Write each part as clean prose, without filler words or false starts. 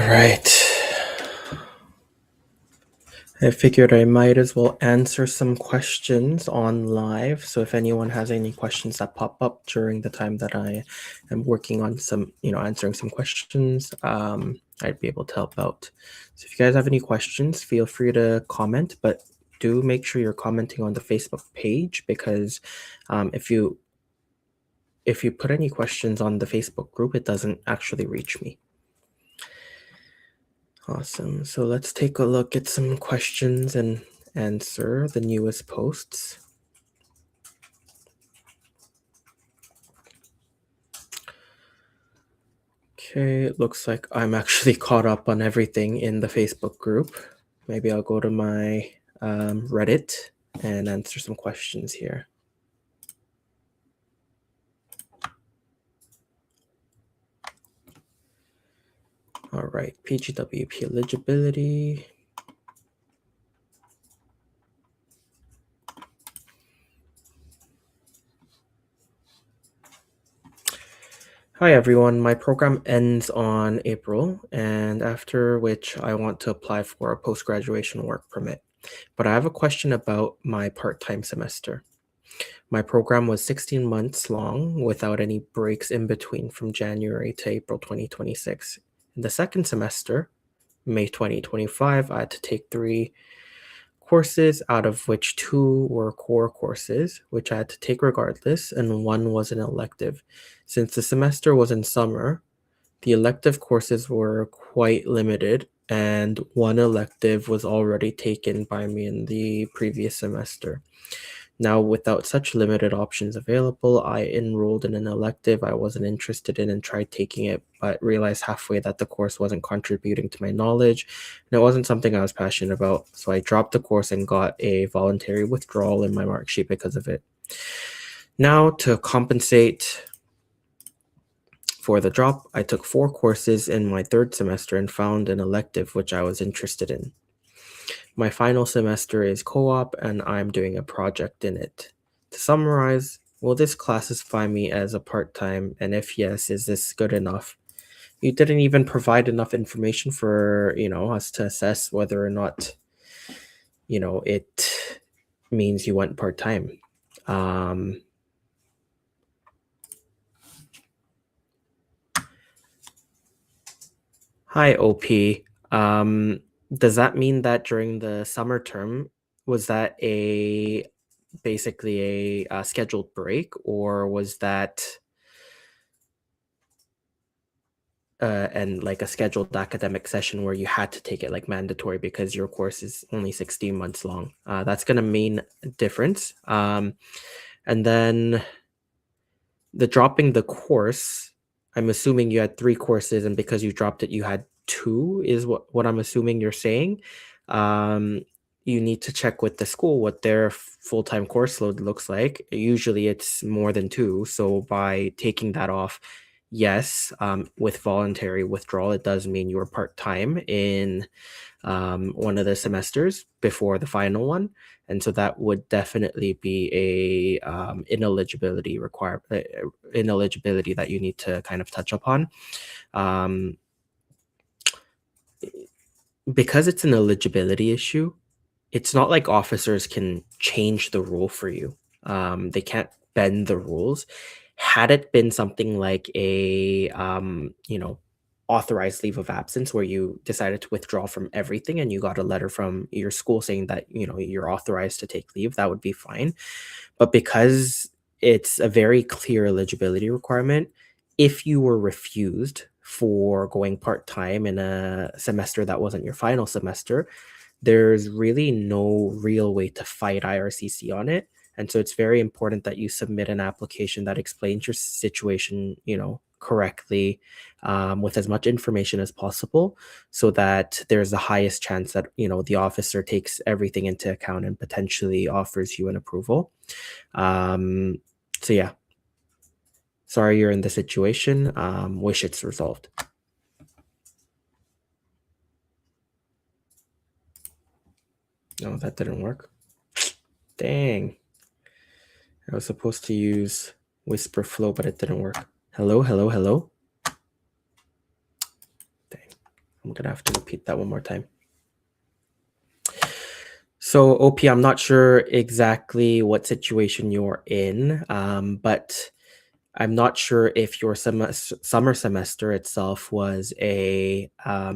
right. I figured I might as well answer some questions on live. So if anyone has any questions that pop up during the time that I am working on some, answering some questions, I'd be able to help out. So if you guys have any questions, feel free to comment, but do make sure you're commenting on the Facebook page because if you put any questions on the Facebook group, it doesn't actually reach me. Awesome. So let's take a look at some questions and answer the newest posts. Okay, it looks like I'm actually caught up on everything in the Facebook group. Maybe I'll go to my Reddit and answer some questions here. All right, PGWP eligibility. Hi everyone, my program ends on April, and after which I want to apply for a post-graduation work permit. But I have a question about my part-time semester. My program was 16 months long without any breaks in between from January to April 2026. In the second semester, May 2025, I had to take 3 courses, out of which 2 were core courses, which I had to take regardless, and 1 was an elective. Since the semester was in summer, the elective courses were quite limited, and 1 elective was already taken by me in the previous semester. Now, without such limited options available, I enrolled in an elective I wasn't interested in and tried taking it, but realized halfway that the course wasn't contributing to my knowledge, and it wasn't something I was passionate about. So I dropped the course and got a voluntary withdrawal in my mark sheet because of it. Now, to compensate for the drop, I took 4 courses in my third semester and found an elective which I was interested in. My final semester is co-op and I'm doing a project in it. To summarize, will this classify me as a part-time, and if yes, is this good enough? You didn't even provide enough information for, us to assess whether or not, it means you went part-time. Hi, OP. Does that mean that during the summer term, was that basically a scheduled break, or was that and like a scheduled academic session where you had to take it like mandatory because your course is only 16 months long? That's going to mean a difference. And then the dropping the course, I'm assuming you had 3 courses, and because you dropped it, you had 2, is what I'm assuming you're saying. You need to check with the school what their full-time course load looks like. Usually it's more than 2. So by taking that off, yes, with voluntary withdrawal, it does mean you were part-time in one of the semesters before the final one. And so that would definitely be a ineligibility that you need to kind of touch upon. Because it's an eligibility issue, it's not like officers can change the rule for you. They can't bend the rules. Had it been something like a authorized leave of absence where you decided to withdraw from everything and you got a letter from your school saying that you're authorized to take leave, that would be fine. But because it's a very clear eligibility requirement, if you were refused for going part-time in a semester that wasn't your final semester, there's really no real way to fight IRCC on it. And so it's very important that you submit an application that explains your situation, correctly, with as much information as possible, so that there's the highest chance that, the officer takes everything into account and potentially offers you an approval. So yeah, sorry you're in the situation. Wish it's resolved. No, that didn't work. Dang. I was supposed to use Whisper Flow, but it didn't work. Hello, hello, hello. Dang. I'm gonna have to repeat that one more time. So, OP, I'm not sure exactly what situation you're in, but I'm not sure if your summer semester itself was a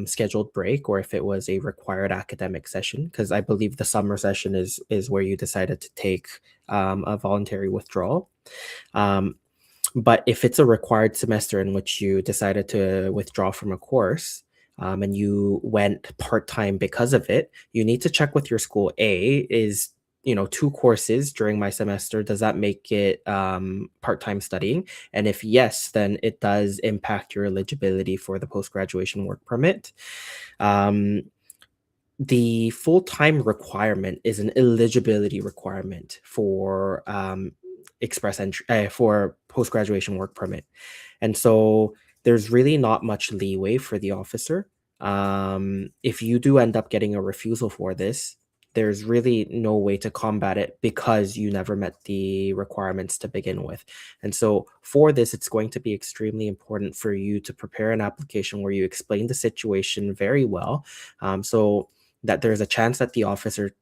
scheduled break or if it was a required academic session, because I believe the summer session is where you decided to take a voluntary withdrawal. Um, but if it's a required semester in which you decided to withdraw from a course, and you went part-time because of it, you need to check with your school. Is, two courses during my semester, does that make it part-time studying? And if yes, then it does impact your eligibility for the post-graduation work permit. Um, the full-time requirement is an eligibility requirement for express entry for post-graduation work permit. And so there's really not much leeway for the officer. If you do end up getting a refusal for this, there's really no way to combat it because you never met the requirements to begin with. And so for this, it's going to be extremely important for you to prepare an application where you explain the situation very well. So that there's a chance that the officer,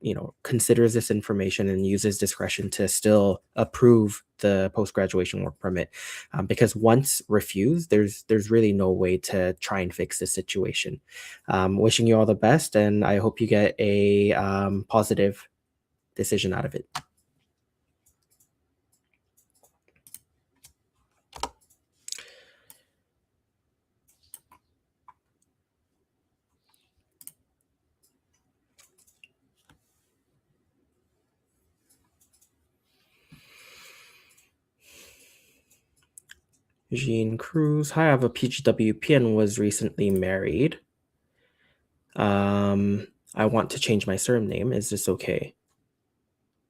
considers this information and uses discretion to still approve the post-graduation work permit. Because once refused, there's really no way to try and fix the situation. Wishing you all the best, and I hope you get a positive decision out of it. Jean Cruz, hi, I have a PGWP and was recently married. I want to change my surname. Is this okay?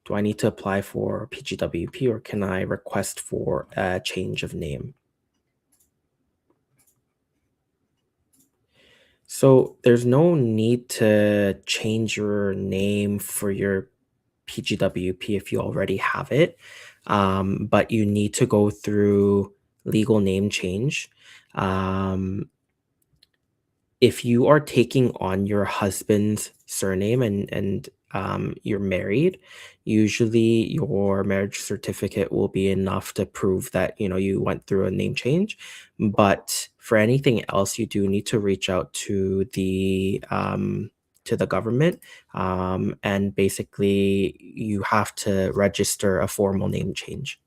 Do I need to apply for PGWP or can I request for a change of name? So there's no need to change your name for your PGWP if you already have it, but you need to go through legal name change. Um, if you are taking on your husband's surname and you're married, usually your marriage certificate will be enough to prove that you went through a name change. But for anything else, you do need to reach out to the government, and basically you have to register a formal name change.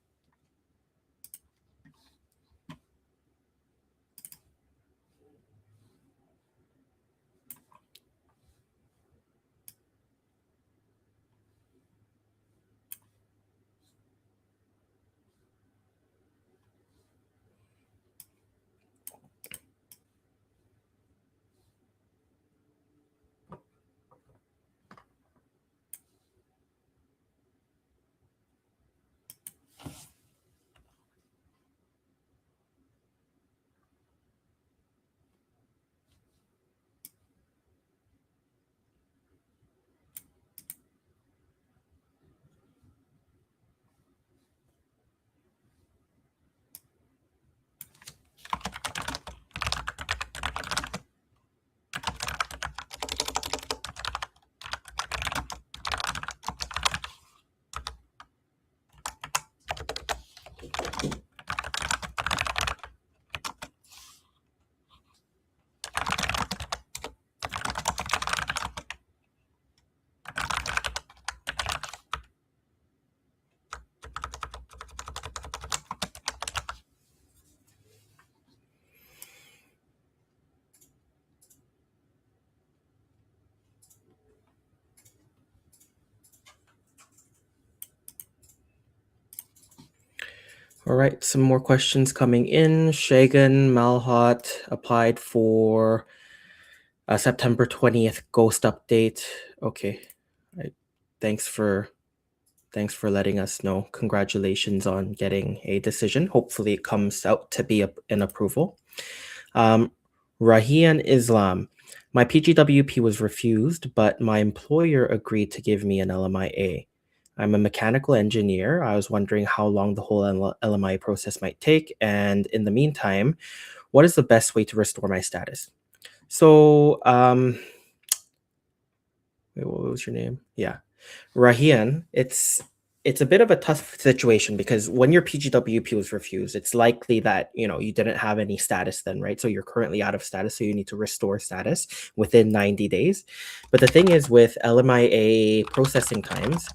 All right, some more questions coming in. Shagan Malhot applied for a September 20th ghost update. Okay. Right. Thanks for letting us know. Congratulations on getting a decision. Hopefully it comes out to be an approval. Rahian Islam. My PGWP was refused, but my employer agreed to give me an LMIA. I'm a mechanical engineer. I was wondering how long the whole LMIA process might take, and in the meantime, what is the best way to restore my status? So, wait, what was your name? Yeah. Rahian, it's a bit of a tough situation because when your PGWP was refused, it's likely that you didn't have any status then, right? So you're currently out of status, so you need to restore status within 90 days. But the thing is with LMIA processing times,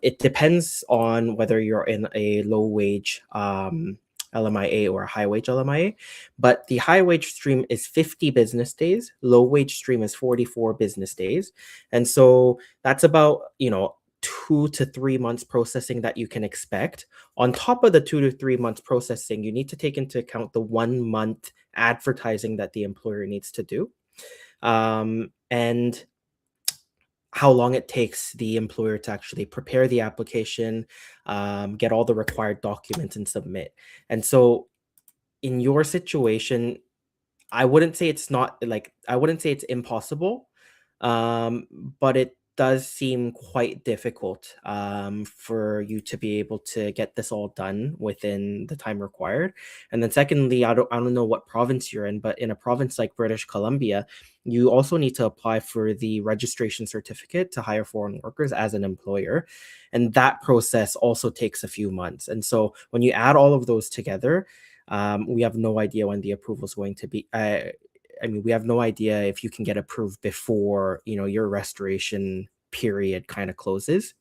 it depends on whether you're in a low wage LMIA or a high wage LMIA. But the high wage stream is 50 business days, low wage stream is 44 business days. And so that's about 2 to 3 months processing that you can expect. On top of the 2 to 3 months processing, you need to take into account the 1 month advertising that the employer needs to do, and how long it takes the employer to actually prepare the application, get all the required documents, and submit. And so, in your situation, I wouldn't say it's impossible, but it does seem quite difficult for you to be able to get this all done within the time required. And then secondly, I don't know what province you're in, but in a province like British Columbia, you also need to apply for the registration certificate to hire foreign workers as an employer. And that process also takes a few months. And so when you add all of those together, we have no idea when the approval is going to be. I mean, we have no idea if you can get approved before your restoration period kind of closes.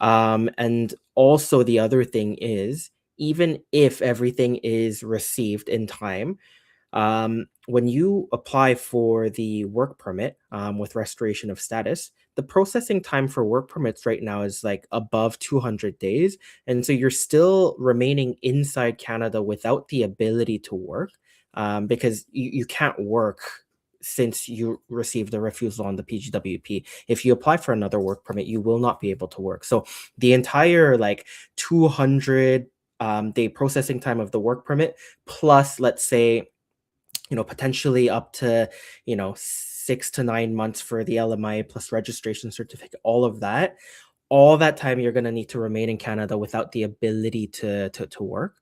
And also the other thing is, even if everything is received in time, when you apply for the work permit with restoration of status, the processing time for work permits right now is like above 200 days. And so you're still remaining inside Canada without the ability to work, because you can't work since you received a refusal on the PGWP. If you apply for another work permit, you will not be able to work. So the entire like 200 day processing time of the work permit, plus let's say potentially up to 6 to 9 months for the LMI plus registration certificate, all that time you're going to need to remain in Canada without the ability to work.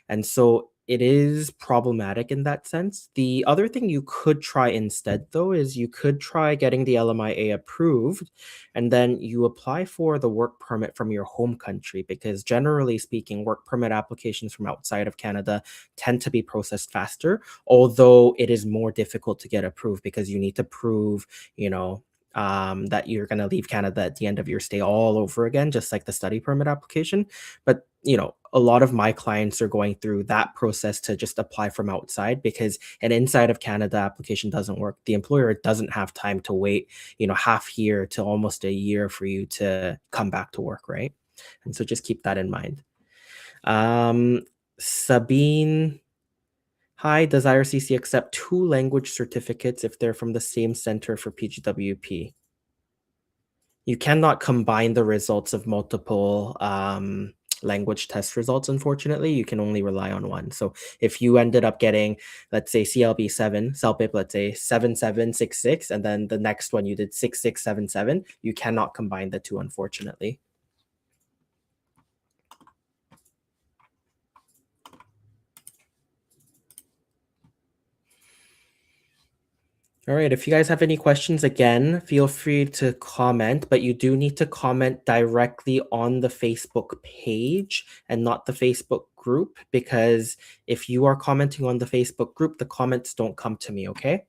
And so it is problematic in that sense. The other thing you could try instead, though, is you could try getting the LMIA approved and then you apply for the work permit from your home country, because generally speaking, work permit applications from outside of Canada tend to be processed faster, although it is more difficult to get approved because you need to prove, that you're going to leave Canada at the end of your stay all over again, just like the study permit application. But, a lot of my clients are going through that process to just apply from outside because an inside of Canada application doesn't work. The employer doesn't have time to wait, half year to almost a year for you to come back to work, right? And so just keep that in mind. Sabine, hi, does IRCC accept two language certificates if they're from the same center for PGWP? You cannot combine the results of multiple language test results, unfortunately. You can only rely on one. So if you ended up getting, let's say, CLB 7, CELPIP, let's say 7766, and then the next one you did 6677, you cannot combine the two, unfortunately. All right, if you guys have any questions, again, feel free to comment, but you do need to comment directly on the Facebook page and not the Facebook group, because if you are commenting on the Facebook group, the comments don't come to me, okay?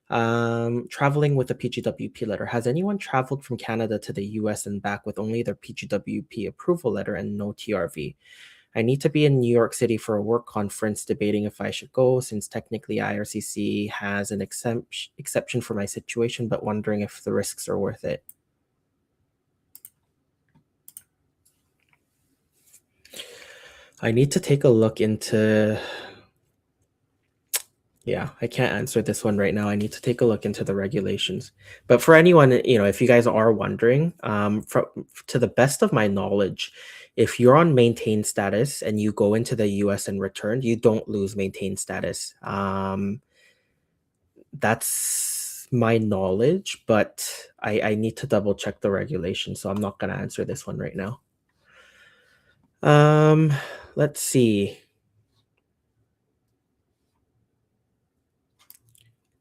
Traveling with a PGWP letter. Has anyone traveled from Canada to the US and back with only their PGWP approval letter and no TRV? I need to be in New York City for a work conference, debating if I should go, since technically IRCC has an exception for my situation, but wondering if the risks are worth it. I need to take a look into... Yeah, I can't answer this one right now. I need to take a look into the regulations. But for anyone, if you guys are wondering, to the best of my knowledge, if you're on maintain status and you go into the US and return, you don't lose maintain status. That's my knowledge, but I need to double check the regulations, so I'm not going to answer this one right now. Let's see.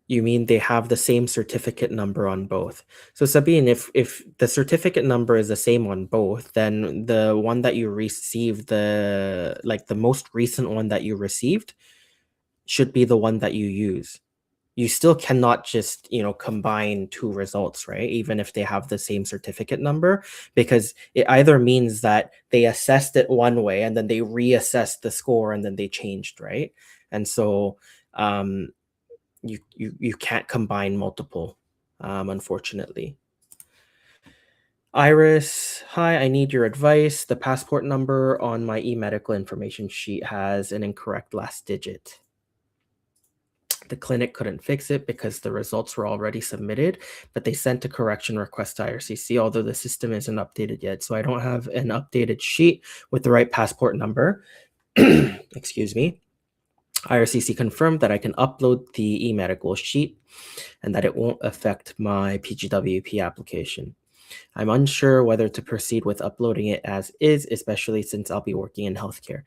You mean they have the same certificate number on both? So Sabine, if the certificate number is the same on both, then the one that you received, the most recent one that you received, should be the one that you use. You still cannot just, combine two results, right? Even if they have the same certificate number, because it either means that they assessed it one way and then they reassessed the score and then they changed, right? And so um, you can't combine multiple, unfortunately. Iris, hi, I need your advice. The passport number on my e-medical information sheet has an incorrect last digit. The clinic couldn't fix it because the results were already submitted, but they sent a correction request to IRCC, although the system isn't updated yet. So I don't have an updated sheet with the right passport number. Excuse me. IRCC confirmed that I can upload the e-medical sheet and that it won't affect my PGWP application. I'm unsure whether to proceed with uploading it as is, especially since I'll be working in healthcare.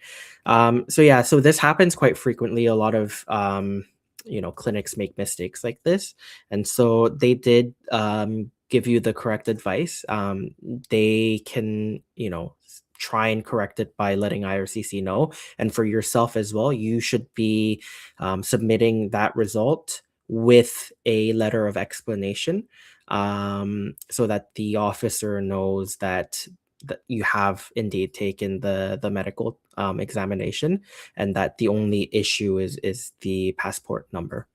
So this happens quite frequently. A lot of clinics make mistakes like this, and so they did give you the correct advice. They can try and correct it by letting IRCC know, and for yourself as well, you should be submitting that result with a letter of explanation, so that the officer knows that you have indeed taken the medical examination, and that the only issue is the passport number.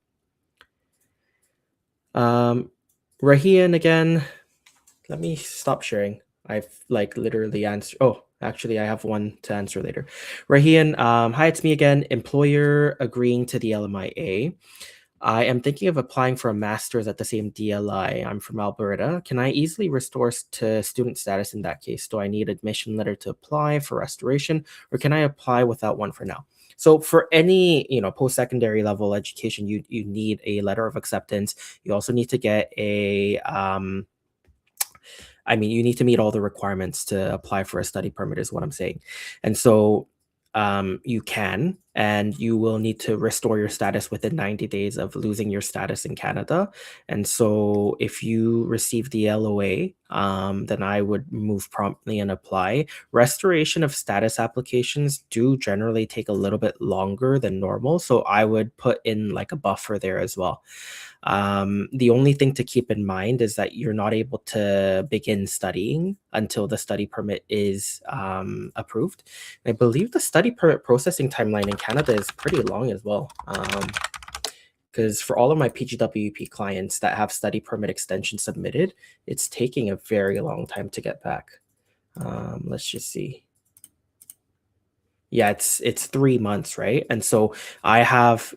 Rahian again. Let me stop sharing. I've literally answered. Oh, actually, I have one to answer later. Rahian, hi, it's me again. Employer agreeing to the LMIA. I am thinking of applying for a master's at the same DLI. I'm from Alberta. Can I easily restore to student status in that case? Do I need admission letter to apply for restoration, or can I apply without one for now? So for any post-secondary level education, you need a letter of acceptance. You also need to get a you need to meet all the requirements to apply for a study permit, is what I'm saying. And so you can, and you will need to restore your status within 90 days of losing your status in Canada. And so if you receive the LOA, then I would move promptly and apply. Restoration of status applications do generally take a little bit longer than normal. So I would put in like a buffer there as well. The only thing to keep in mind is that you're not able to begin studying until the study permit is approved. I believe the study permit processing timeline in Canada is pretty long as well. Because for all of my PGWP clients that have study permit extension submitted, it's taking a very long time to get back. Let's just see. Yeah, it's 3 months, right? And so I have,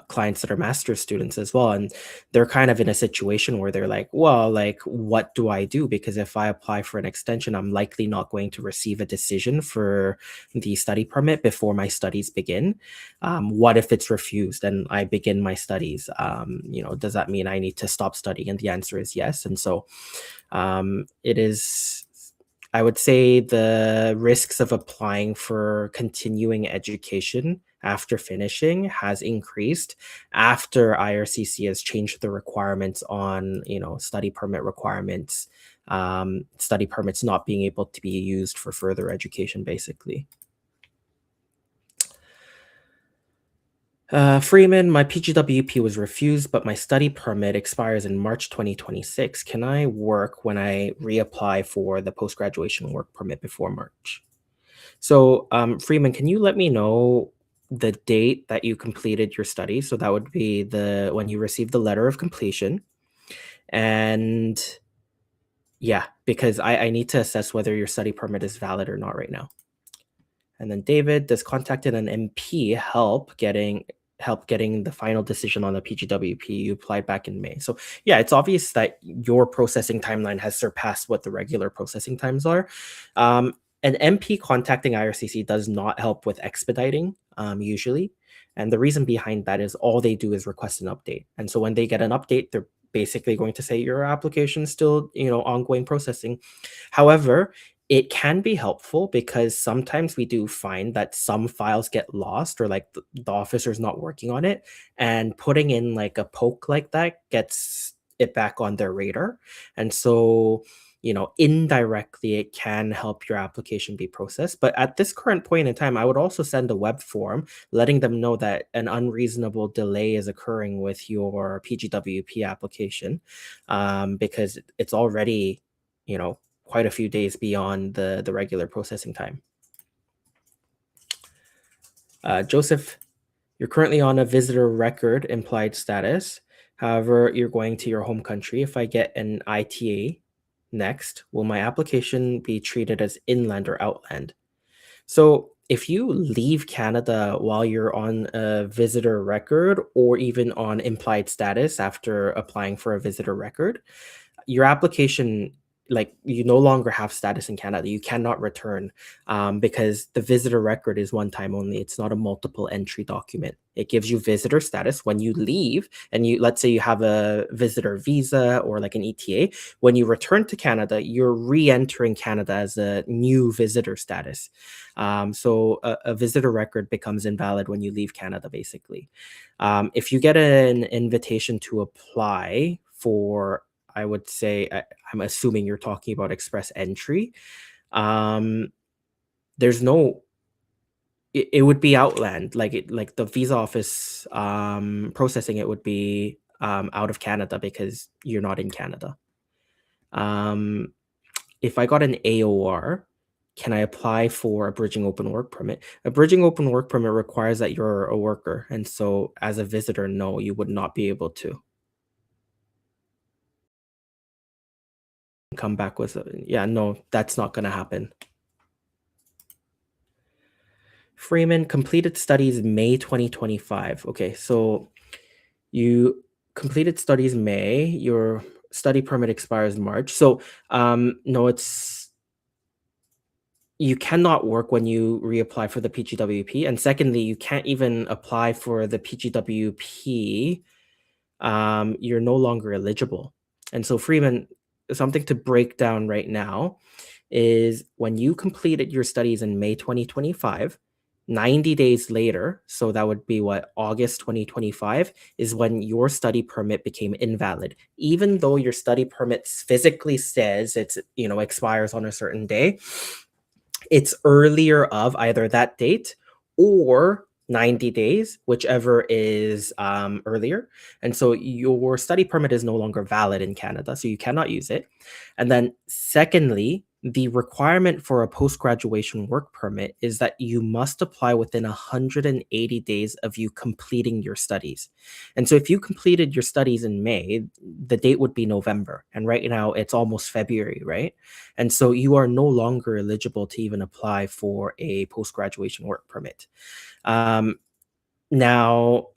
clients that are master's students as well, and they're kind of in a situation where they're like, well, like, what do I do? Because if I apply for an extension, I'm likely not going to receive a decision for the study permit before my studies begin. What if it's refused and I begin my studies? Does that mean I need to stop studying? And the answer is yes. And so it is, I would say, the risks of applying for continuing education after finishing has increased after IRCC has changed the requirements on, study permit requirements, study permits not being able to be used for further education, basically. Freeman, my PGWP was refused, but my study permit expires in March 2026. Can I work when I reapply for the post-graduation work permit before March? So, Freeman, can you let me know the date that you completed your study? So that would be when you received the letter of completion. And yeah, because I need to assess whether your study permit is valid or not right now. And then David, does contacting an MP help getting the final decision on the PGWP you applied back in May? So yeah, it's obvious that your processing timeline has surpassed what the regular processing times are. An MP contacting IRCC does not help with expediting, usually. And the reason behind that is all they do is request an update. And so when they get an update, they're basically going to say your application is still, ongoing processing. However, It can be helpful because sometimes we do find that some files get lost or like the officer's not working on it, and putting in like a poke like that gets it back on their radar. And so, indirectly it can help your application be processed. But at this current point in time, I would also send a web form letting them know that an unreasonable delay is occurring with your PGWP application, because it's already, quite a few days beyond the regular processing time. Joseph, you're currently on a visitor record implied status. However, you're going to your home country. If I get an ITA next, will my application be treated as inland or outland? So if you leave Canada while you're on a visitor record or even on implied status after applying for a visitor record, your application, like, you no longer have status in Canada. You cannot return, because the visitor record is one time only. It's not a multiple entry document. It gives you visitor status when you leave, and let's say you have a visitor visa or like an ETA. When you return to Canada, you're re-entering Canada as a new visitor status. So a visitor record becomes invalid when you leave Canada, basically. If you get an invitation to apply for, I would say, I'm assuming you're talking about express entry. Um, there's no, it would be outland, like the visa office processing it would be out of Canada because you're not in Canada. Um, if I got an AOR, can I apply for a bridging open work permit? A bridging open work permit requires that you're a worker, and so as a visitor, no, you would not be able to come back with yeah, no, that's not going to happen. Freeman completed studies May 2025. Okay, so you completed studies May, your study permit expires March. So no, it's, you cannot work when you reapply for the PGWP. And secondly, you can't even apply for the PGWP. You're no longer eligible. And so Freeman, something to break down right now is when you completed your studies in May 2025, 90 days later, so that would be what, August 2025, is when your study permit became invalid. Even though your study permit physically says it's, expires on a certain day, it's earlier of either that date or 90 days, whichever is earlier. And so your study permit is no longer valid in Canada, so you cannot use it. And then secondly, the requirement for a post-graduation work permit is that you must apply within 180 days of you completing your studies. And so if you completed your studies in May, the date would be November. And right now it's almost February, right? And so you are no longer eligible to even apply for a post-graduation work permit. Um, Now,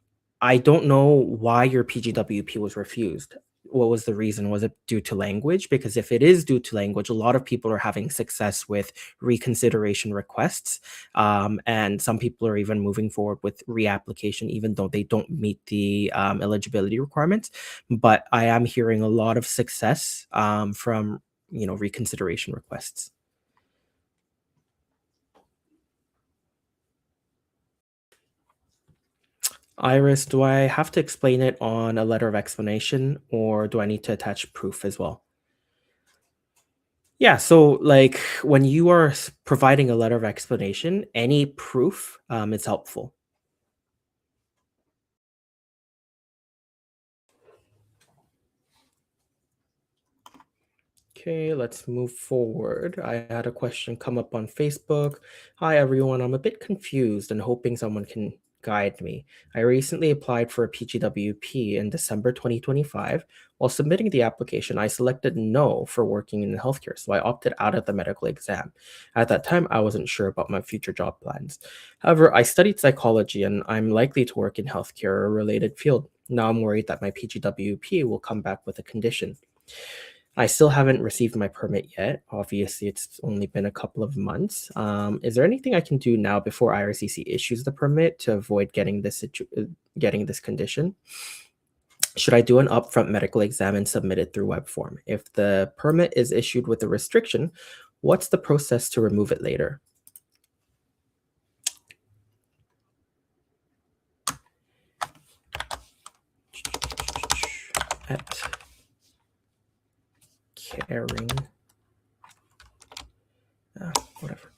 I don't know why your PGWP was refused. What was the reason? Was it due to language? Because if it is due to language, a lot of people are having success with reconsideration requests. And some people are even moving forward with reapplication, even though they don't meet the eligibility requirements. But I am hearing a lot of success from, reconsideration requests. Iris, do I have to explain it on a letter of explanation or do I need to attach proof as well? Yeah, so like when you are providing a letter of explanation, any proof is helpful. Okay, let's move forward. I had a question come up on Facebook. Hi, everyone. I'm a bit confused and hoping someone can guide me. I recently applied for a PGWP in December 2025. While submitting the application, I selected no for working in healthcare, so I opted out of the medical exam. At that time, I wasn't sure about my future job plans. However, I studied psychology and I'm likely to work in healthcare or a related field. Now I'm worried that my PGWP will come back with a condition. I still haven't received my permit yet. Obviously, it's only been a couple of months. Is there anything I can do now before IRCC issues the permit to avoid getting this condition? Should I do an upfront medical exam and submit it through web form? If the permit is issued with a restriction, What's the process to remove it later? At caring, whatever.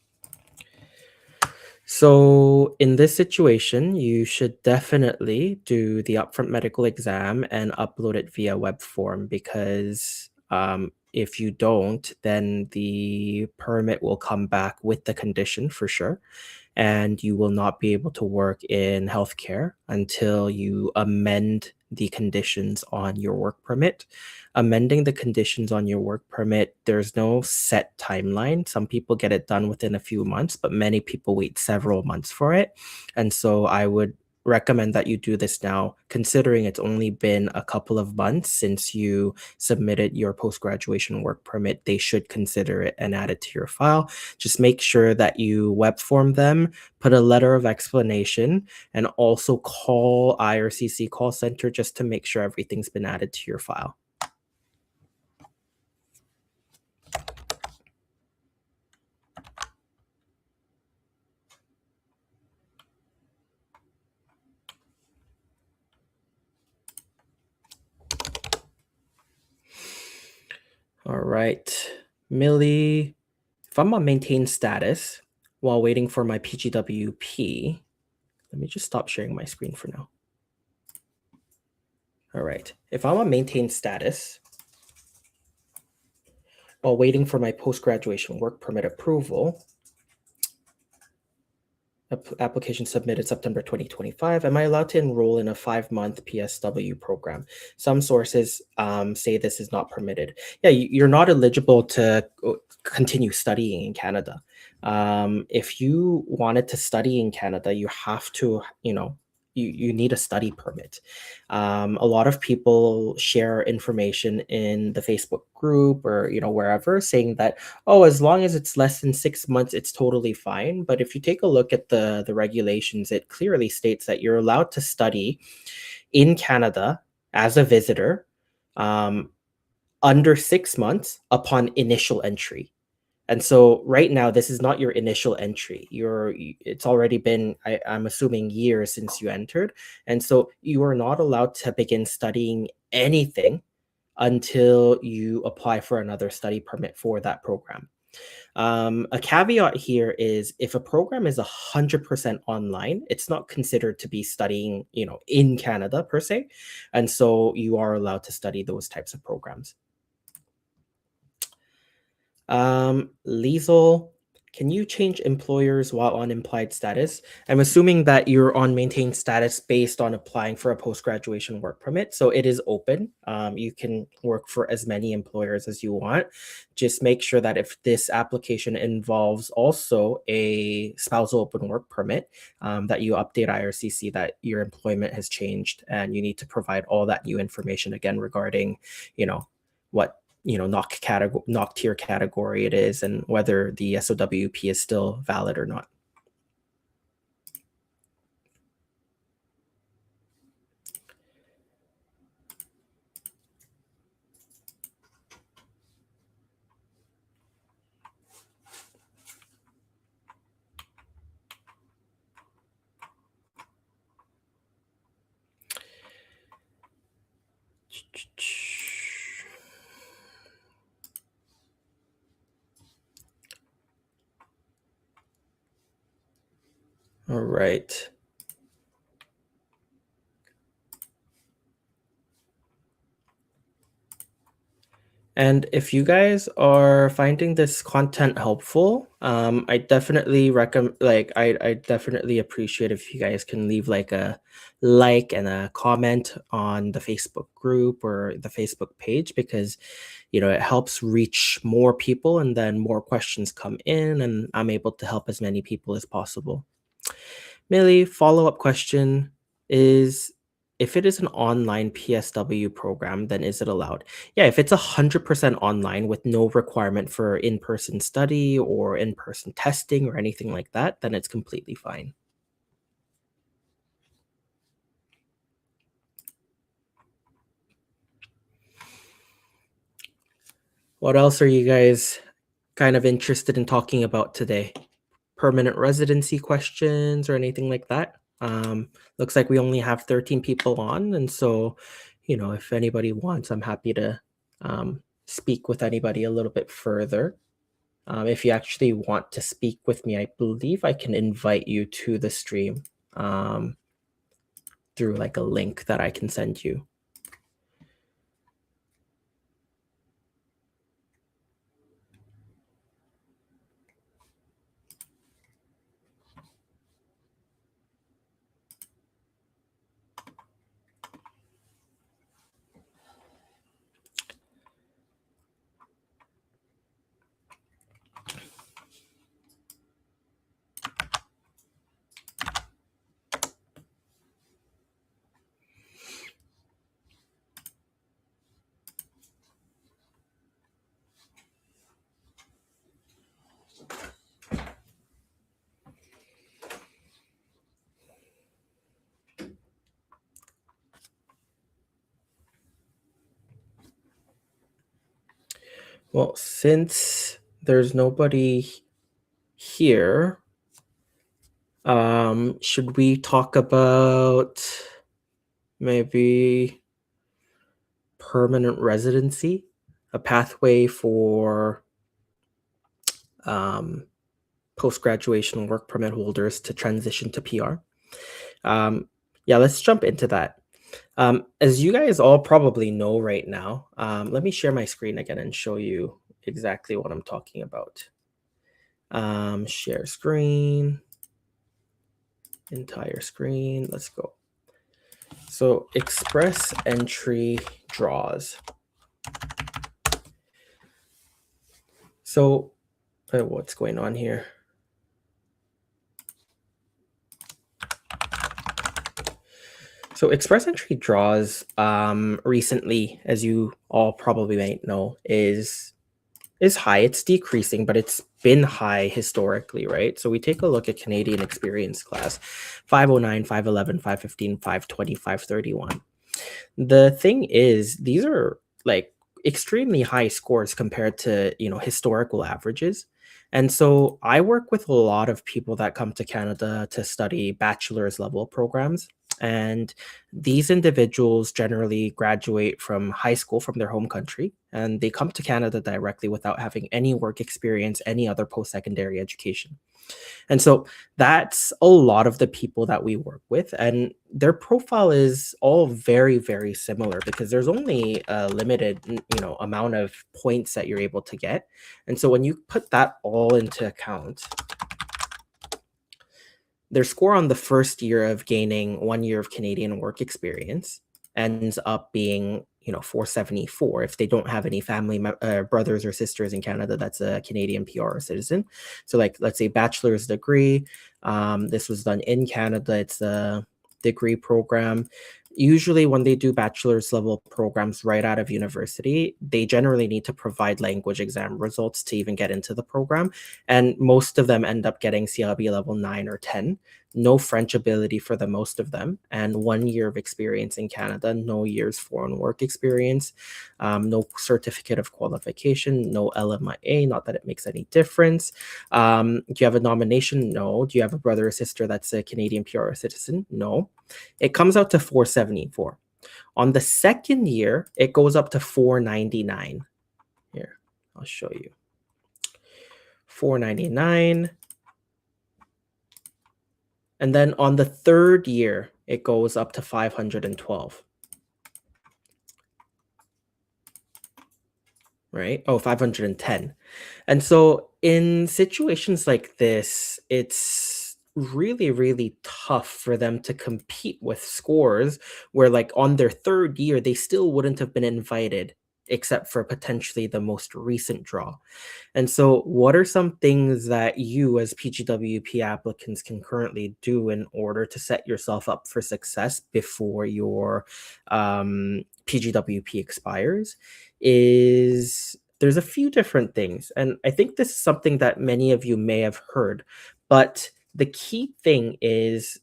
So in this situation, you should definitely do the upfront medical exam and upload it via web form because if you don't, then the permit will come back with the condition for sure, and you will not be able to work in healthcare until you amend the conditions on your work permit. Amending the conditions on your work permit, there's no set timeline. Some people get it done within a few months, but many people wait several months for it. And so I would recommend that you do this now, considering it's only been a couple of months since you submitted your post graduation work permit. They should consider it and add it to your file. Just make sure that you web form them, put a letter of explanation, and also call IRCC call center just to make sure everything's been added to your file. All right, Millie, if I'm on maintain status while waiting for my PGWP, let me just stop sharing my screen for now. All right, if I'm on maintain status while waiting for my post-graduation work permit approval, application submitted September 2025. Am I allowed to enroll in a 5-month PSW program? Some sources say this is not permitted. Yeah, you're not eligible to continue studying in Canada. If you wanted to study in Canada, you have to, you need a study permit. A lot of people share information in the Facebook group or, wherever saying that, oh, as long as it's less than 6 months, it's totally fine. But if you take a look at the regulations, it clearly states that you're allowed to study in Canada as a visitor um, under 6 months upon initial entry. And so right now, this is not your initial entry. It's already been, I'm assuming, years since you entered. And so you are not allowed to begin studying anything until you apply for another study permit for that program. A caveat here is if a program is 100% online, it's not considered to be studying, in Canada per se. And so you are allowed to study those types of programs. Liesel, can you change employers while on implied status? I'm assuming that you're on maintained status based on applying for a post-graduation work permit. So it is open. You can work for as many employers as you want. Just make sure that if this application involves also a spousal open work permit, that you update IRCC that your employment has changed and you need to provide all that new information again regarding, what knock tier category it is and whether the SOWP is still valid or not. All right. And if you guys are finding this content helpful, I definitely recommend, I definitely appreciate if you guys can leave like a like and a comment on the Facebook group or the Facebook page because, it helps reach more people and then more questions come in and I'm able to help as many people as possible. Millie, follow-up question is if it is an online PSW program, then is it allowed? Yeah, if it's 100% online with no requirement for in-person study or in-person testing or anything like that, then it's completely fine. What else are you guys kind of interested in talking about today? Permanent residency questions or anything like that? Looks like we only have 13 people on, and so, if anybody wants, I'm happy to speak with anybody a little bit further. If you actually want to speak with me, I believe I can invite you to the stream um, through like a link that I can send you. Well, since there's nobody here, should we talk about maybe permanent residency, a pathway for post-graduation work permit holders to transition to PR? Yeah, let's jump into that. As you guys all probably know right now, let me share my screen again and show you exactly what I'm talking about. Share screen, entire screen, let's go. So express entry draws. So what's going on here? So express entry draws recently, as you all probably might know, is high. It's decreasing, but it's been high historically, right? So we take a look at Canadian experience class, 509, 511, 515, 520, 531. The thing is, these are like extremely high scores compared to, historical averages. And so I work with a lot of people that come to Canada to study bachelor's level programs. And these individuals generally graduate from high school from their home country, and they come to Canada directly without having any work experience, any other post secondary education. And so that's a lot of the people that we work with, and their profile is all very, very similar because there's only a limited, amount of points that you're able to get. And so when you put that all into account, their score on the first year of gaining 1 year of Canadian work experience ends up being, 474 if they don't have any family brothers or sisters in Canada that's a Canadian PR or citizen. So, like, let's say bachelor's degree. This was done in Canada. It's a degree program. Usually, when they do bachelor's level programs right out of university, they generally need to provide language exam results to even get into the program. And most of them end up getting CLB level 9 or 10. No French ability for the most of them, and 1 year of experience in Canada, no years foreign work experience, no certificate of qualification, no LMIA, not that it makes any difference. Do you have a nomination? No. Do you have a brother or sister that's a Canadian PR citizen? No. It comes out to 474. On the second year, it goes up to 499. Here, I'll show you. 499. And then on the third year, it goes up to 512. Right? Oh, 510. And so in situations like this, it's really, really tough for them to compete with scores where, like, on their third year, they still wouldn't have been invited except for potentially the most recent draw. And so, what are some things that you, as PGWP applicants, can currently do in order to set yourself up for success before your PGWP expires? There's a few different things, and I think this is something that many of you may have heard, but the key thing is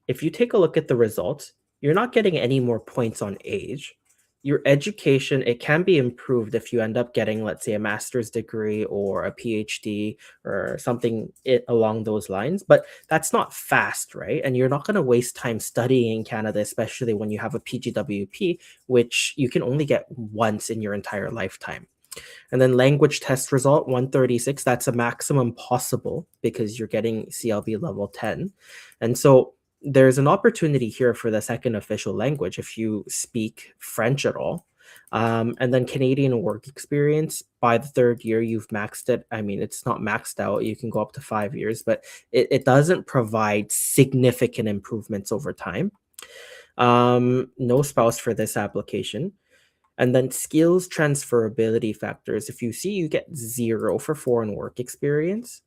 if you take a look at the results, you're not getting any more points on age. your education, it can be improved if you end up getting, let's say, a master's degree or a PhD or something along those lines, but that's not fast, right? And you're not going to waste time studying in Canada, especially when you have a PGWP, which you can only get once in your entire lifetime. And then language test result 136, that's a maximum possible because you're getting CLB level 10. And so there's an opportunity here for the second official language if you speak French at all. And then Canadian work experience, by the third year, you've maxed it. I mean, it's not maxed out. You can go up to 5 years, but it doesn't provide significant improvements over time. No spouse for this application. And then skills transferability factors. If you see, you get 0 for foreign work experience.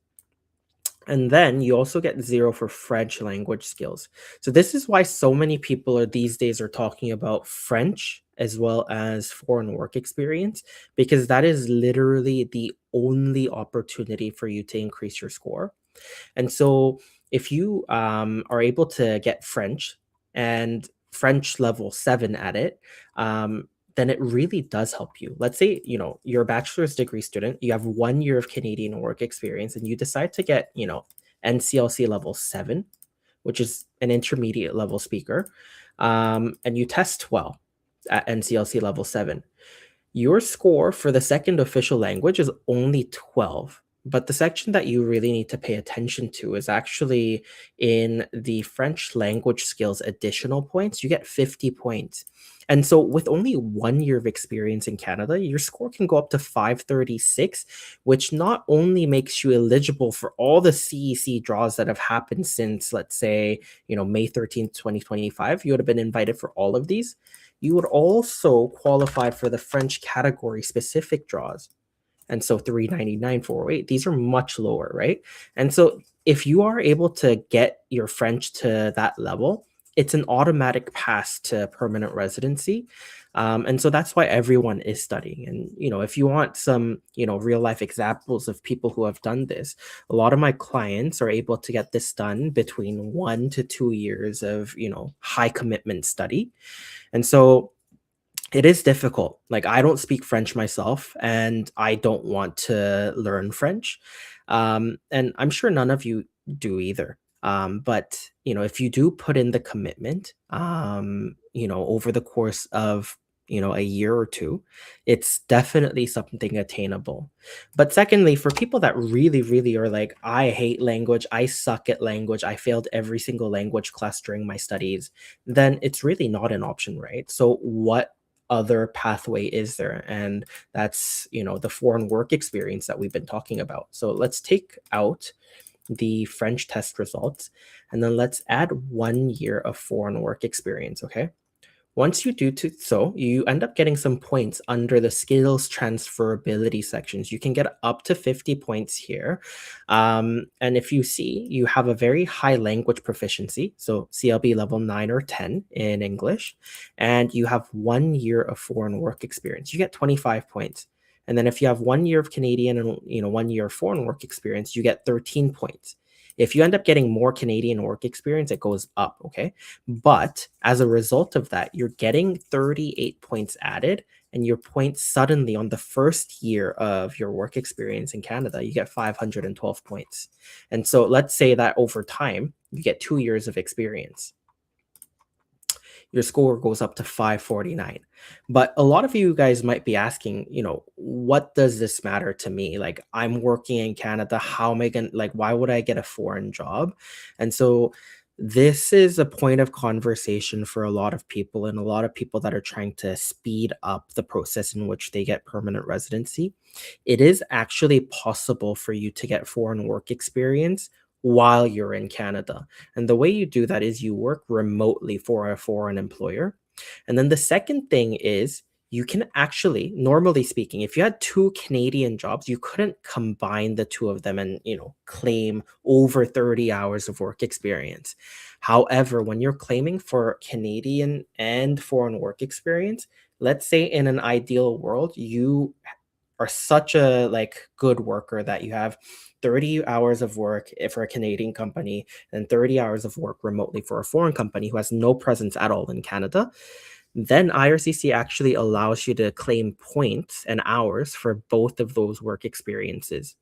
And then you also get 0 for French language skills. So this is why so many people these days are talking about French as well as foreign work experience, because that is literally the only opportunity for you to increase your score. And so if you are able to get French and French level 7 at it, then it really does help you. Let's say, you're a bachelor's degree student, you have 1 year of Canadian work experience, and you decide to get, NCLC level 7, which is an intermediate level speaker, and you test well at NCLC level 7. Your score for the second official language is only 12, but the section that you really need to pay attention to is actually in the French language skills additional points. You get 50 points. And so with only 1 year of experience in Canada, your score can go up to 536, which not only makes you eligible for all the CEC draws that have happened since, let's say, May 13th, 2025. You would have been invited for all of these. You would also qualify for the French category specific draws. And so 399, 408, these are much lower, right? And so if you are able to get your French to that level, it's an automatic pass to permanent residency. And so that's why everyone is studying. And, if you want some, real life examples of people who have done this, a lot of my clients are able to get this done between 1 to 2 years of, high commitment study. And so it is difficult. Like, I don't speak French myself, and I don't want to learn French. And I'm sure none of you do either. But if you do put in the commitment, over the course of a year or two, it's definitely something attainable. But secondly, for people that really, really are like, I hate language, I suck at language, I failed every single language class during my studies, then it's really not an option, right? So what other pathway is there? And that's the foreign work experience that we've been talking about. So let's take out the French test results, and then let's add 1 year of foreign work experience. Okay, once you do so, you end up getting some points under the skills transferability sections. You can get up to 50 points here. And if you see, you have a very high language proficiency, so CLB level 9 or 10 in English, and you have 1 year of foreign work experience. You get 25 points. And then if you have 1 year of Canadian and 1 year of foreign work experience, you get 13 points. If you end up getting more Canadian work experience, it goes up, okay? But as a result of that, you're getting 38 points added, and your points suddenly on the first year of your work experience in Canada, you get 512 points. And so let's say that over time, you get 2 years of experience. Your score goes up to 549. But a lot of you guys might be asking, what does this matter to me? Like, I'm working in Canada. How am I going to, like, why would I get a foreign job? And so this is a point of conversation for a lot of people, and a lot of people that are trying to speed up the process in which they get permanent residency. It is actually possible for you to get foreign work experience while you're in Canada. And the way you do that is you work remotely for a foreign employer. And then the second thing is you can actually, normally speaking, if you had two Canadian jobs, you couldn't combine the two of them and, claim over 30 hours of work experience. However, when you're claiming for Canadian and foreign work experience, let's say in an ideal world, you are such a good worker that you have 30 hours of work for a Canadian company and 30 hours of work remotely for a foreign company who has no presence at all in Canada, then IRCC actually allows you to claim points and hours for both of those work experiences.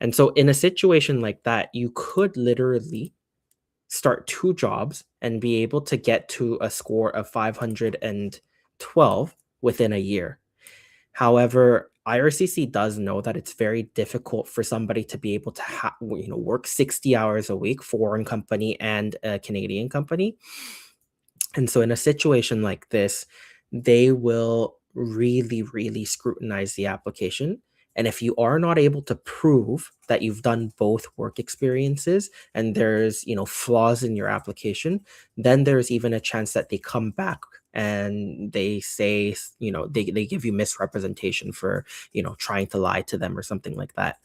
And so in a situation like that, you could literally start two jobs and be able to get to a score of 512 within a year. However, IRCC does know that it's very difficult for somebody to be able to work 60 hours a week, foreign company and a Canadian company. And so in a situation like this, they will really, really scrutinize the application. And if you are not able to prove that you've done both work experiences and there's, flaws in your application, then there's even a chance that they come back and they say, they give you misrepresentation for, trying to lie to them or something like that.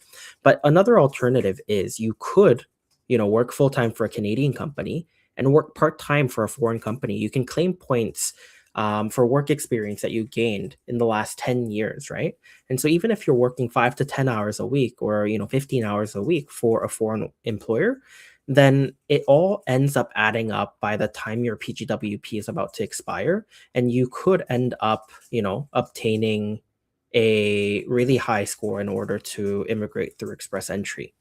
But another alternative is you could, work full time for a Canadian company and work part time for a foreign company. You can claim points for work experience that you gained in the last 10 years, right? And so even if you're working 5 to 10 hours a week or 15 hours a week for a foreign employer, then it all ends up adding up by the time your PGWP is about to expire, and you could end up, obtaining a really high score in order to immigrate through express entry.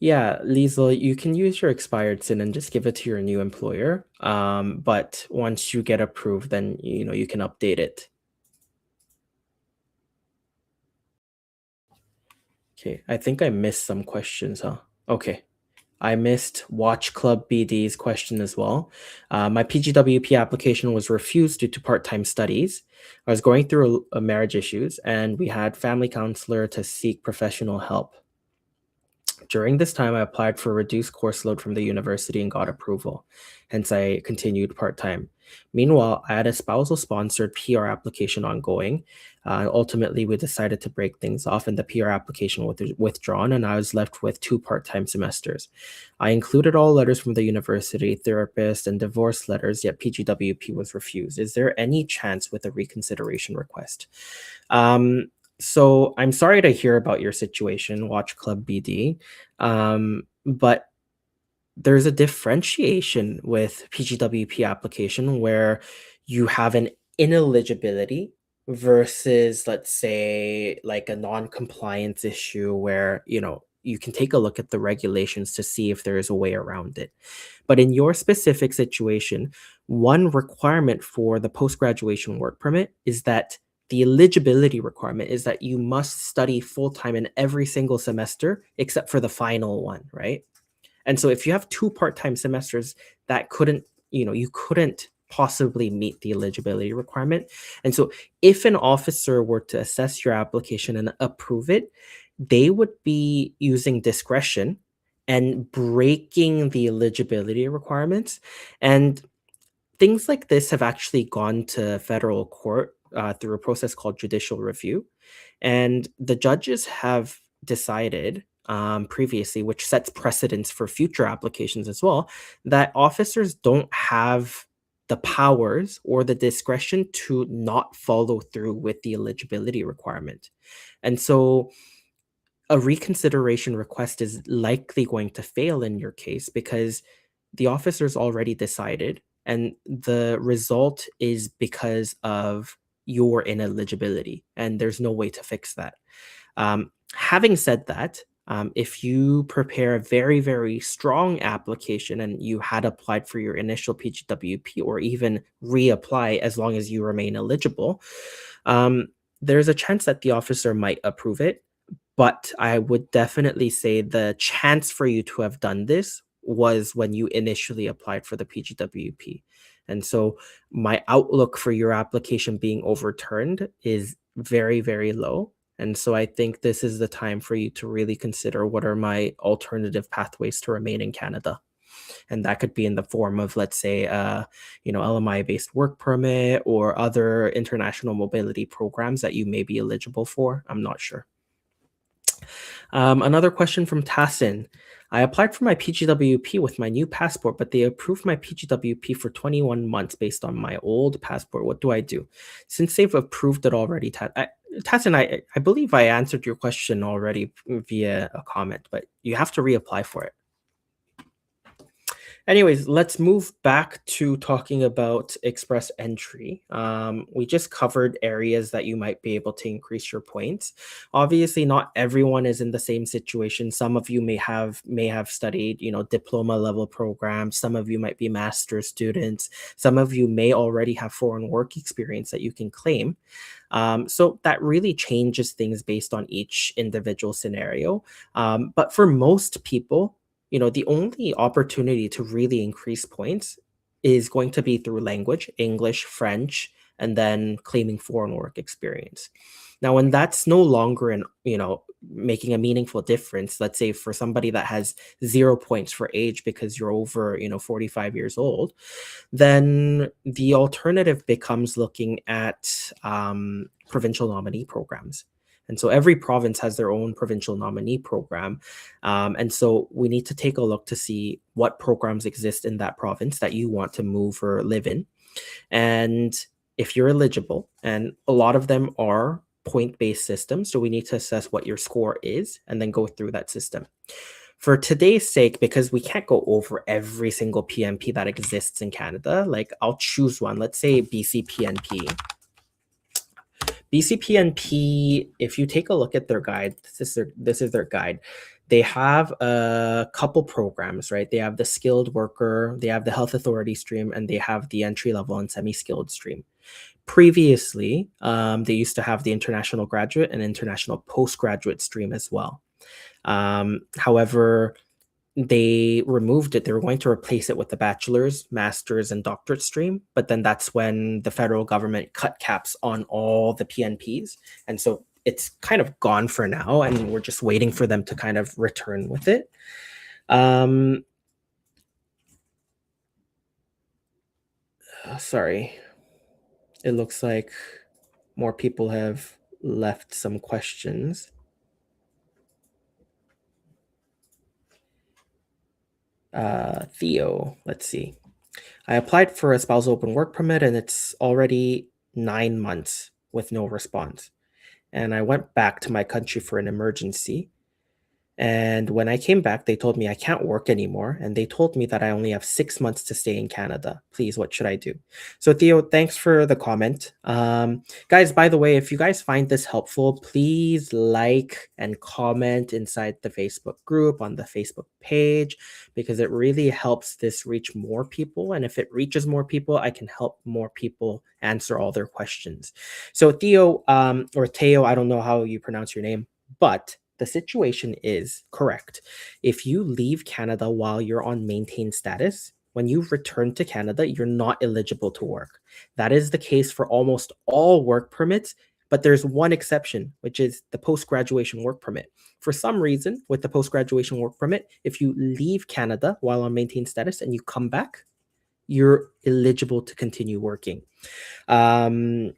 Yeah, Liesel, you can use your expired SIN and just give it to your new employer. But once you get approved, then you can update it. Okay, I think I missed some questions, huh? Okay. I missed Watch Club BD's question as well. My PGWP application was refused due to part-time studies. I was going through a marriage issues, and we had family counselor to seek professional help. During this time, I applied for a reduced course load from the university and got approval. Hence, I continued part time. Meanwhile, I had a spousal sponsored PR application ongoing. Ultimately, we decided to break things off, and the PR application was withdrawn, and I was left with two part time semesters. I included all letters from the university, therapist, and divorce letters, yet PGWP was refused. Is there any chance with a reconsideration request? So I'm sorry to hear about your situation, Watch Club BD. But there's a differentiation with PGWP application where you have an ineligibility versus, let's say, like a non-compliance issue where, you can take a look at the regulations to see if there is a way around it. But in your specific situation, one requirement for the post-graduation work permit is that the eligibility requirement is that you must study full-time in every single semester except for the final one, right? And so if you have two part-time semesters, that couldn't, you couldn't possibly meet the eligibility requirement. And so if an officer were to assess your application and approve it, they would be using discretion and breaking the eligibility requirements. And things like this have actually gone to federal court through a process called judicial review. And the judges have decided previously, which sets precedents for future applications as well, that officers don't have the powers or the discretion to not follow through with the eligibility requirement. And so a reconsideration request is likely going to fail in your case because the officers already decided, and the result is because of your ineligibility, and there's no way to fix that. Having said that, if you prepare a very, very strong application and you had applied for your initial PGWP or even reapply as long as you remain eligible, there's a chance that the officer might approve it. But I would definitely say the chance for you to have done this was when you initially applied for the PGWP. And so my outlook for your application being overturned is very, very low. And so I think this is the time for you to really consider what are my alternative pathways to remain in Canada. And that could be in the form of, let's say, LMI-based work permit or other international mobility programs that you may be eligible for. I'm not sure. Another question from Tassin. I applied for my PGWP with my new passport, but they approved my PGWP for 21 months based on my old passport. What do I do? Since they've approved it already, Tassin, I believe I answered your question already via a comment, but you have to reapply for it. Anyways, let's move back to talking about express entry. We just covered areas that you might be able to increase your points. Obviously, not everyone is in the same situation. Some of you may have studied, diploma level programs. Some of you might be master's students. Some of you may already have foreign work experience that you can claim. So that really changes things based on each individual scenario. But for most people, the only opportunity to really increase points is going to be through language, English, French, and then claiming foreign work experience. Now, when that's no longer making a meaningful difference, let's say for somebody that has 0 points for age because you're over, 45 years old, then the alternative becomes looking at provincial nominee programs. And so every province has their own provincial nominee program. And so we need to take a look to see what programs exist in that province that you want to move or live in. And if you're eligible, and a lot of them are point-based systems, so we need to assess what your score is and then go through that system. For today's sake, because we can't go over every single PNP that exists in Canada, like I'll choose one. Let's say BCPNP. BCPNP, if you take a look at their guide, this is their guide. They have a couple programs, right? They have the skilled worker, they have the health authority stream, and they have the entry level and semi-skilled stream. Previously, they used to have the international graduate and international postgraduate stream as well. However, they removed it. They were going to replace it with the bachelor's, master's, and doctorate stream. But then that's when the federal government cut caps on all the PNPs. And so it's kind of gone for now. And we're just waiting for them to kind of return with it. Sorry. It looks like more people have left some questions. Theo, let's see. I applied for a spousal open work permit and it's already 9 months with no response. And I went back to my country for an emergency. And when I came back, they told me I can't work anymore. And they told me that I only have 6 months to stay in Canada. Please, what should I do? So, Theo, thanks for the comment. Guys, by the way, if you guys find this helpful, please like and comment inside the Facebook group on the Facebook page, because it really helps this reach more people. And if it reaches more people, I can help more people answer all their questions. So, Theo, or Teo, I don't know how you pronounce your name, but the situation is correct. If you leave Canada while you're on maintained status, when you return to Canada, you're not eligible to work. That is the case for almost all work permits, but there's one exception, which is the post-graduation work permit. For some reason, with the post-graduation work permit, if you leave Canada while on maintained status and you come back, you're eligible to continue working. And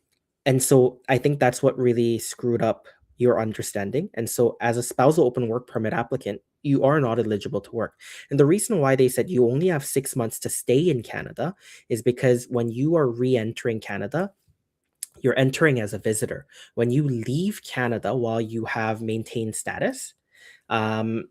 so I think that's what really screwed up your understanding. And so as a spousal open work permit applicant, you are not eligible to work. And the reason why they said you only have 6 months to stay in Canada is because when you are re-entering Canada, you're entering as a visitor. When you leave Canada while you have maintained status, um,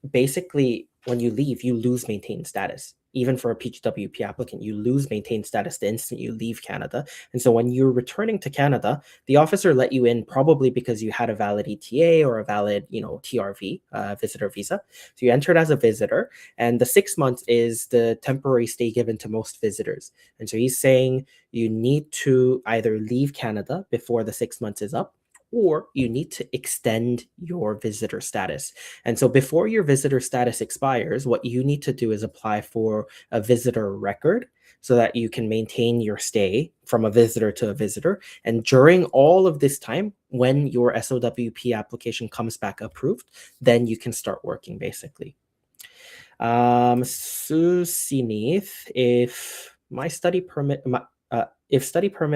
basically, when you leave, you lose maintained status. Even for a PGWP applicant, you lose maintained status the instant you leave Canada. And so when you're returning to Canada, the officer let you in probably because you had a valid ETA or a valid, TRV, visitor visa. So you entered as a visitor, and the 6 months is the temporary stay given to most visitors. And so he's saying you need to either leave Canada before the 6 months is up, or you need to extend your visitor status. And so before your visitor status expires, what you need to do is apply for a visitor record so that you can maintain your stay from a visitor to a visitor. And during all of this time, when your SOWP application comes back approved, then you can start working basically. Susinith, if study permit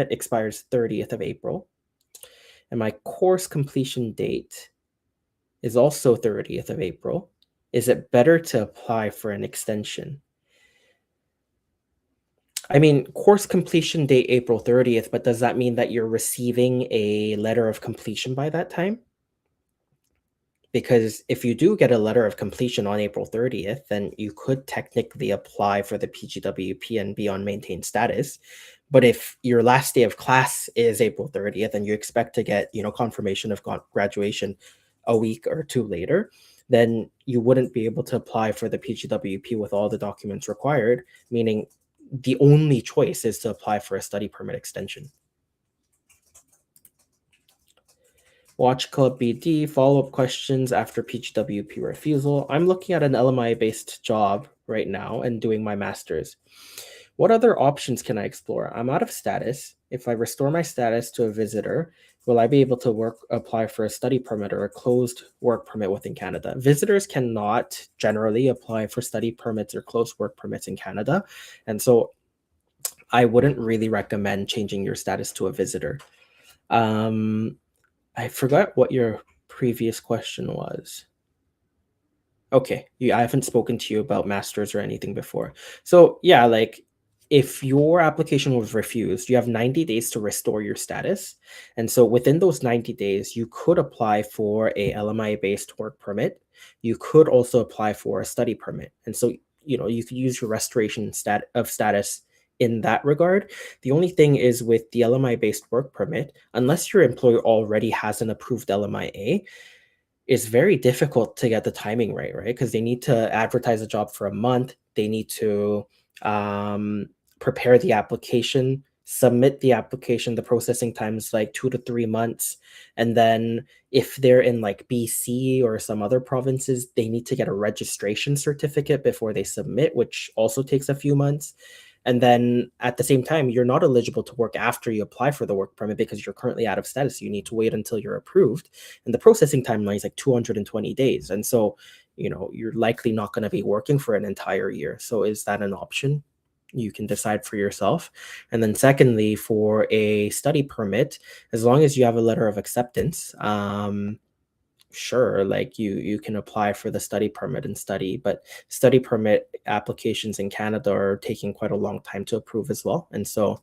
expires 30th of April, and my course completion date is also 30th of April, is it better to apply for an extension? I mean, course completion date April 30th, but does that mean that you're receiving a letter of completion by that time? Because if you do get a letter of completion on April 30th, then you could technically apply for the PGWP and be on maintained status. But if your last day of class is April 30th and you expect to get, confirmation of graduation a week or two later, then you wouldn't be able to apply for the PGWP with all the documents required, meaning the only choice is to apply for a study permit extension. Watch Club BD, follow-up questions after PGWP refusal. I'm looking at an LMI-based job right now and doing my master's. What other options can I explore? I'm out of status. If I restore my status to a visitor, will I be able to apply for a study permit or a closed work permit within Canada? Visitors cannot generally apply for study permits or closed work permits in Canada. And so I wouldn't really recommend changing your status to a visitor. I forgot what your previous question was. Okay, I haven't spoken to you about masters or anything before. So yeah, like if your application was refused, you have 90 days to restore your status. And so within those 90 days, you could apply for a LMI-based work permit. You could also apply for a study permit. And so, you could use your restoration of status in that regard. The only thing is with the LMI-based work permit, unless your employer already has an approved LMIA, it's very difficult to get the timing right? Because they need to advertise a job for a month. They need to prepare the application, submit the application. The processing time is like 2 to 3 months. And then if they're in like BC or some other provinces, they need to get a registration certificate before they submit, which also takes a few months. And then at the same time, you're not eligible to work after you apply for the work permit because you're currently out of status. You need to wait until you're approved. And the processing timeline is like 220 days. And so, you're likely not going to be working for an entire year. So is that an option? You can decide for yourself. And then secondly, for a study permit, as long as you have a letter of acceptance, sure, like you can apply for the study permit and study, but study permit applications in Canada are taking quite a long time to approve as well, and so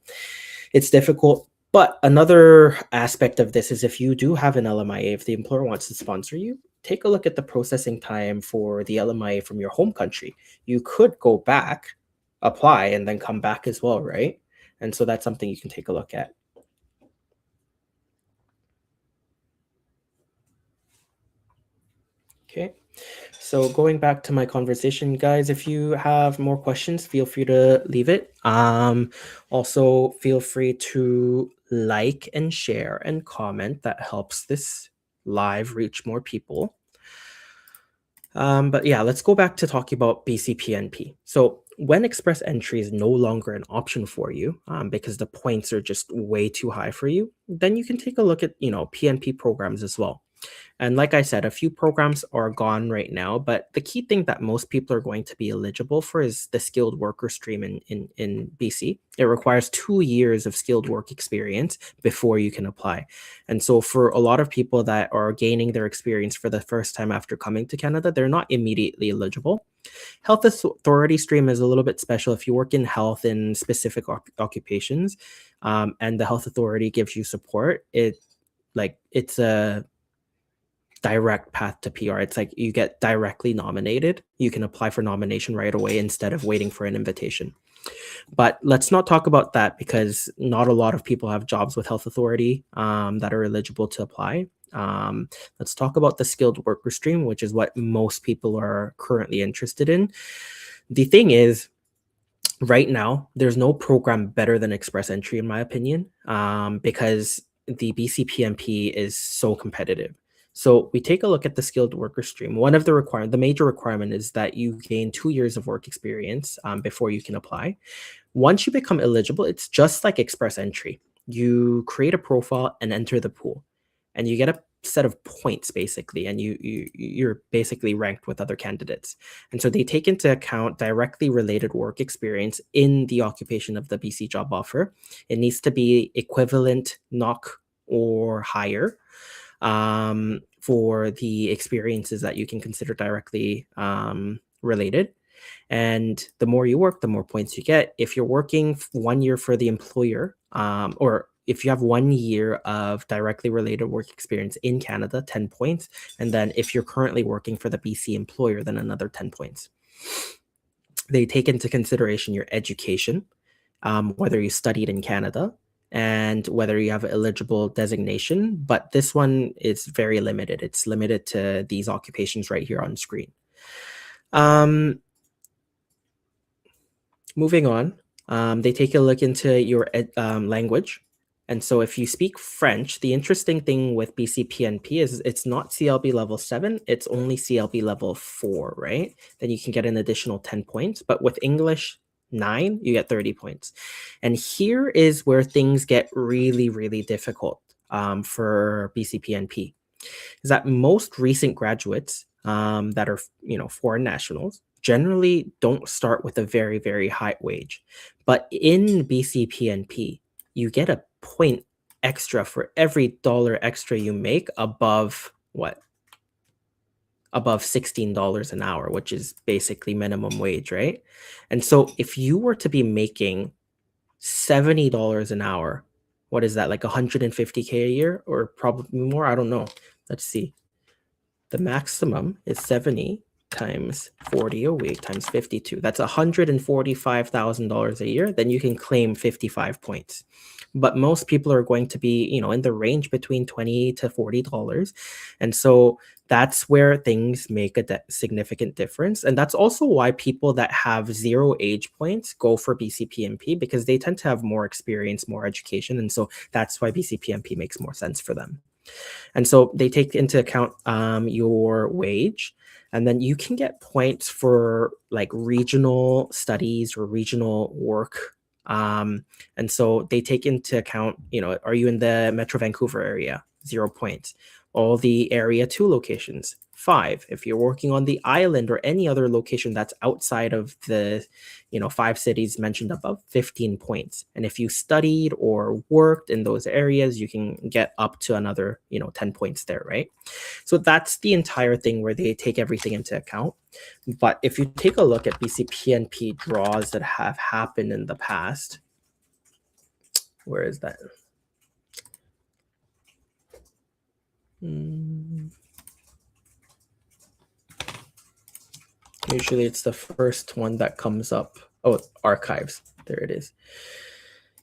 it's difficult. But another aspect of this is if you do have an LMIA, if the employer wants to sponsor you, take a look at the processing time for the LMIA from your home country. You could go back, apply, and then come back as well, right? And so that's something you can take a look at. Okay. So going back to my conversation, guys, if you have more questions, feel free to leave it. Also feel free to like and share and comment. That helps this live reach more people. But yeah, let's go back to talking about BCPNP. So when express entry is no longer an option for you, because the points are just way too high for you, then you can take a look at, PNP programs as well. And like I said, a few programs are gone right now, but the key thing that most people are going to be eligible for is the skilled worker stream in BC. It requires 2 years of skilled work experience before you can apply. And so for a lot of people that are gaining their experience for the first time after coming to Canada, they're not immediately eligible. Health authority stream is a little bit special if you work in health in specific occupations, and the health authority gives you support. It's a direct path to PR. It's like you get directly nominated. You can apply for nomination right away instead of waiting for an invitation. But let's not talk about that because not a lot of people have jobs with health authority that are eligible to apply. Let's talk about the skilled worker stream, which is what most people are currently interested in. The thing is, right now, there's no program better than Express Entry, in my opinion, because the BCPMP is so competitive. So we take a look at the skilled worker stream. One of the major requirement is that you gain 2 years of work experience before you can apply. Once you become eligible, it's just like Express Entry. You create a profile and enter the pool, and you get a set of points basically, and you're basically ranked with other candidates. And so they take into account directly related work experience in the occupation of the BC job offer. It needs to be equivalent NOC or higher for the experiences that you can consider directly related. And the more you work, the more points you get. If you're working 1 year for the employer, or if you have 1 year of directly related work experience in Canada, 10 points. And then if you're currently working for the BC employer, then another 10 points. They take into consideration your education, whether you studied in Canada, and whether you have eligible designation. But this one is very limited. It's limited to these occupations right here on screen. Um, Moving on, they take a look into your language. And so if you speak French, the interesting thing with BCPNP is it's not CLB level 7, it's only CLB level 4, right? Then you can get an additional 10 points. But with English 9, you get 30 points. And here is where things get really, really difficult for BCPNP. Is that most recent graduates that are foreign nationals generally don't start with a very, very high wage. But in BCPNP, you get a point extra for every dollar extra you make above what? Above $16 an hour, which is basically minimum wage, right? And so if you were to be making $70 an hour, what is that, like 150K a year or probably more? I don't know. Let's see. The maximum is 70 times 40 a week times 52. That's $145,000 a year. Then you can claim 55 points. But most people are going to be, in the range between $20 to $40. And so that's where things make a significant difference. And that's also why people that have 0 age points go for BCPNP, because they tend to have more experience, more education. And so that's why BCPNP makes more sense for them. And so they take into account your wage, and then you can get points for like regional studies or regional work. And so they take into account, are you in the Metro Vancouver area? 0 points. All the Area 2 locations, 5. If you're working on the island or any other location that's outside of the 5 cities mentioned above, 15 points. And if you studied or worked in those areas, you can get up to another 10 points there, right? So that's the entire thing where they take everything into account. But if you take a look at BCPNP draws that have happened in the past, where is that? Usually it's the first one that comes up. Oh, archives. There it is.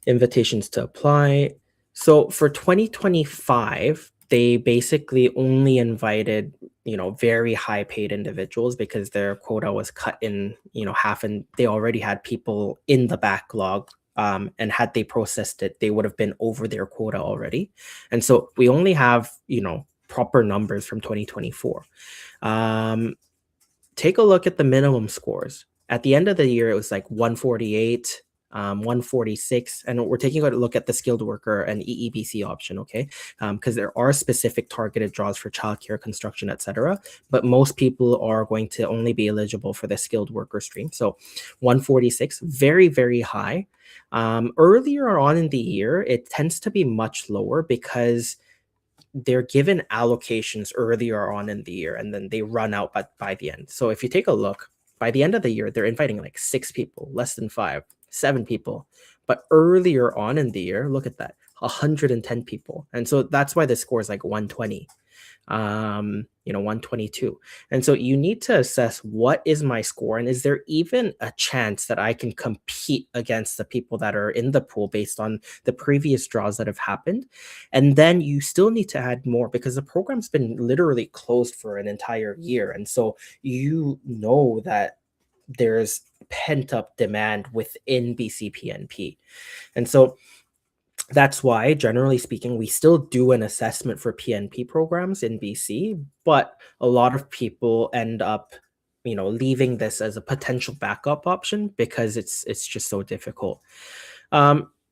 Invitations to apply. So for 2025, they basically only invited, very high paid individuals because their quota was cut in, half, and they already had people in the backlog. And had they processed it, they would have been over their quota already. And so we only have, proper numbers from 2024. Take a look at the minimum scores. At the end of the year, it was like 148, 146, and we're taking a look at the skilled worker and EEBC option, okay? Because there are specific targeted draws for childcare, construction, etc. But most people are going to only be eligible for the skilled worker stream. So 146, very, very high. Earlier on in the year, it tends to be much lower because they're given allocations earlier on in the year and then they run out by the end. So if you take a look, by the end of the year, they're inviting like 6 people, less than 5, 7 people. But earlier on in the year, look at that, 110 people. And so that's why the score is like 120. 122. And so you need to assess, what is my score, and is there even a chance that I can compete against the people that are in the pool based on the previous draws that have happened? And then you still need to add more because the program's been literally closed for an entire year. And so that there's pent up demand within BCPNP. And so that's why, generally speaking, we still do an assessment for PNP programs in BC, but a lot of people end up, leaving this as a potential backup option because it's just so difficult.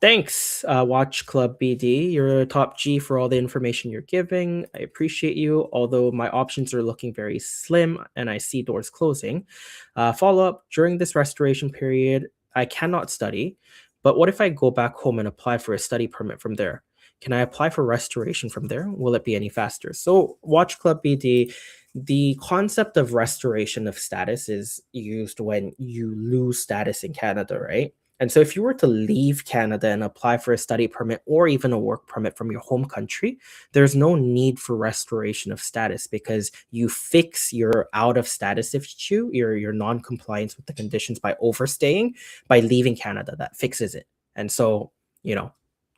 Thanks, Watch Club BD. You're a top G for all the information you're giving. I appreciate you, although my options are looking very slim and I see doors closing. Follow up, during this restoration period, I cannot study. But what if I go back home and apply for a study permit from there? Can I apply for restoration from there? Will it be any faster? So, Watch Club BD, the concept of restoration of status is used when you lose status in Canada, right? And so, if you were to leave Canada and apply for a study permit or even a work permit from your home country, there's no need for restoration of status because you fix your out of status issue, your non-compliance with the conditions by overstaying, by leaving Canada. That fixes it. And so, you know,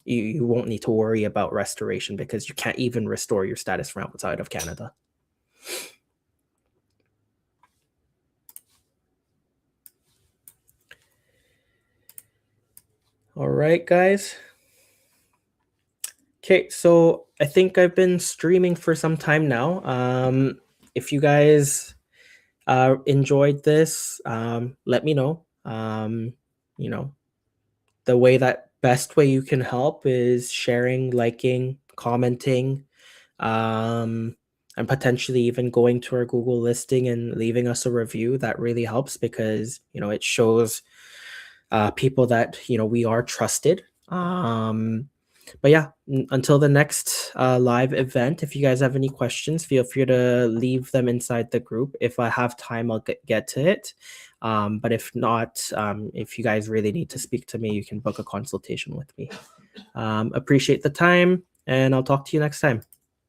you won't need to worry about restoration because you can't even restore your status from outside of Canada. All right, guys. Okay, so I think I've been streaming for some time now. If you guys enjoyed this, let me know. You know, the best way you can help is sharing, liking, commenting, um, and potentially even going to our Google listing and leaving us a review. That really helps because it shows people that we are trusted. But yeah, until the next live event, if you guys have any questions, feel free to leave them inside the group. If I have time, I'll get to it. But if not, if you guys really need to speak to me, you can book a consultation with me. Appreciate the time, and I'll talk to you next time.